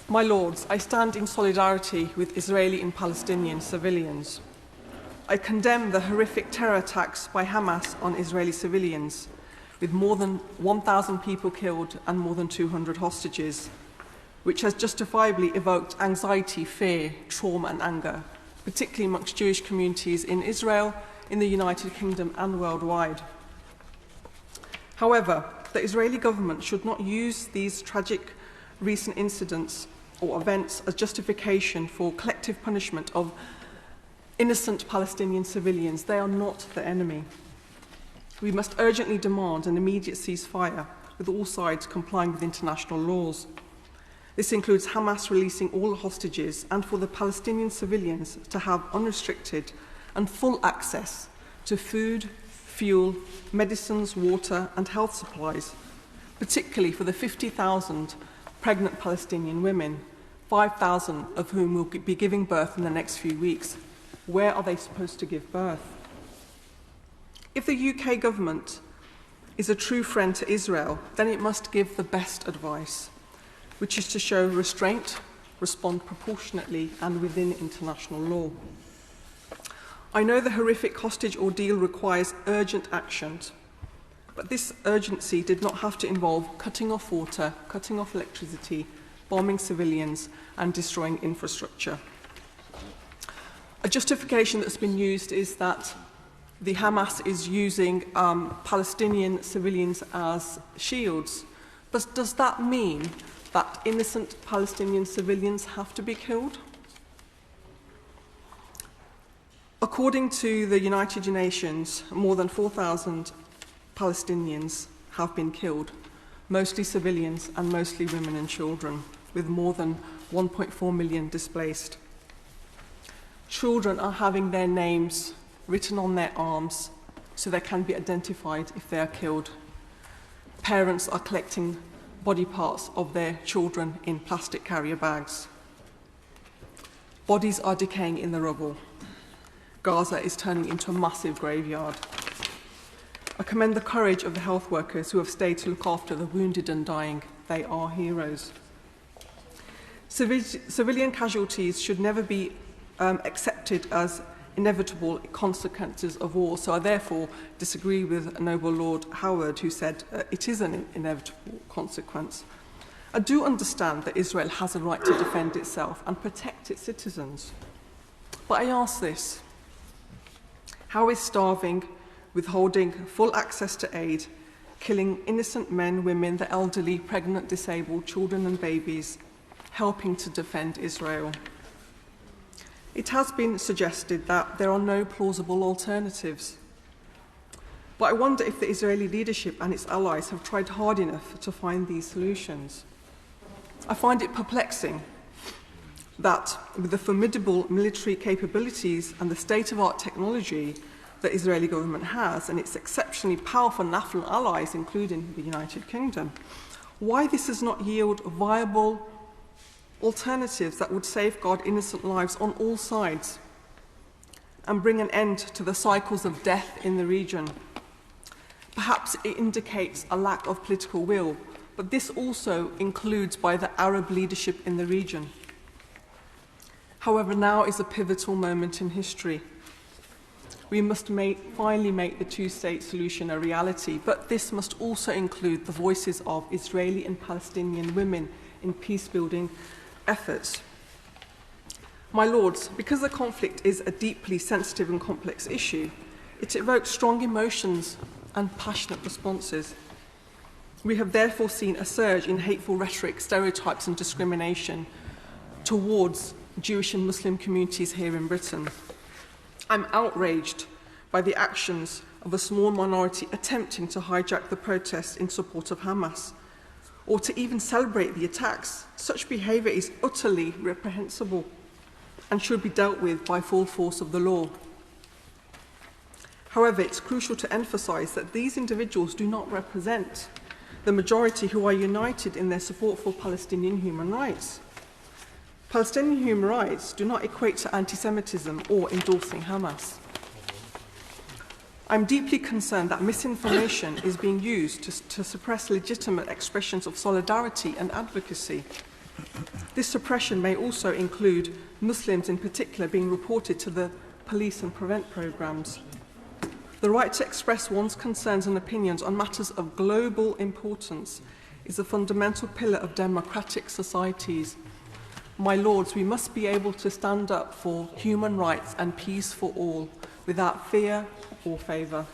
My Lords, I stand in solidarity with Israeli and Palestinian civilians. I condemn the horrific terror attacks by Hamas on Israeli civilians, with more than 1,000 people killed and more than 200 hostages, which has justifiably evoked anxiety, fear, trauma and anger, particularly amongst Jewish communities in Israel, in the United Kingdom and worldwide. However, the Israeli government should not use these tragic recent incidents or events as justification for collective punishment of innocent Palestinian civilians. They are not the enemy. We must urgently demand an immediate ceasefire, with all sides complying with international laws. This includes Hamas releasing all the hostages and for the Palestinian civilians to have unrestricted and full access to food, fuel, medicines, water and health supplies, particularly for the 50,000 pregnant Palestinian women, 5,000 of whom will be giving birth in the next few weeks. Where are they supposed to give birth? If the UK government is a true friend to Israel, then it must give the best advice, which is to show restraint, respond proportionately and within international law. I know the horrific hostage ordeal requires urgent action, but this urgency did not have to involve cutting off water, cutting off electricity, bombing civilians and destroying infrastructure. A justification that's been used is that the Hamas is using Palestinian civilians as shields. But does that mean that innocent Palestinian civilians have to be killed? According to the United Nations, more than 4,000 Palestinians have been killed, mostly civilians and mostly women and children, with more than 1.4 million displaced. Children are having their names written on their arms so they can be identified if they are killed. Parents are collecting body parts of their children in plastic carrier bags. Bodies are decaying in the rubble. Gaza is turning into a massive graveyard. I commend the courage of the health workers who have stayed to look after the wounded and dying. They are heroes. Civilian casualties should never be accepted as inevitable consequences of war. So I therefore disagree with Noble Lord Howard, who said it is an inevitable consequence. I do understand that Israel has a right to defend itself and protect its citizens. But I ask this: how is starving, withholding full access to aid, killing innocent men, women, the elderly, pregnant, disabled, children and babies, helping to defend Israel? It has been suggested that there are no plausible alternatives. But I wonder if the Israeli leadership and its allies have tried hard enough to find these solutions. I find it perplexing that with the formidable military capabilities and the state-of-the-art technology the Israeli government has, and its exceptionally powerful national allies, including the United Kingdom, why this does not yield viable alternatives that would safeguard innocent lives on all sides and bring an end to the cycles of death in the region. Perhaps it indicates a lack of political will, but this also includes by the Arab leadership in the region. However, now is a pivotal moment in history. We must finally make the two-state solution a reality, but this must also include the voices of Israeli and Palestinian women in peace-building efforts. My Lords, because the conflict is a deeply sensitive and complex issue, it evokes strong emotions and passionate responses. We have therefore seen a surge in hateful rhetoric, stereotypes and discrimination towards Jewish and Muslim communities here in Britain. I'm outraged by the actions of a small minority attempting to hijack the protests in support of Hamas, or to even celebrate the attacks. Such behaviour is utterly reprehensible and should be dealt with by full force of the law. However, it's crucial to emphasise that these individuals do not represent the majority who are united in their support for Palestinian human rights. Palestinian human rights do not equate to anti-Semitism or endorsing Hamas. I'm deeply concerned that misinformation is being used to suppress legitimate expressions of solidarity and advocacy. This suppression may also include Muslims in particular being reported to the police and prevent programmes. The right to express one's concerns and opinions on matters of global importance is a fundamental pillar of democratic societies. My lords, we must be able to stand up for human rights and peace for all without fear or favour.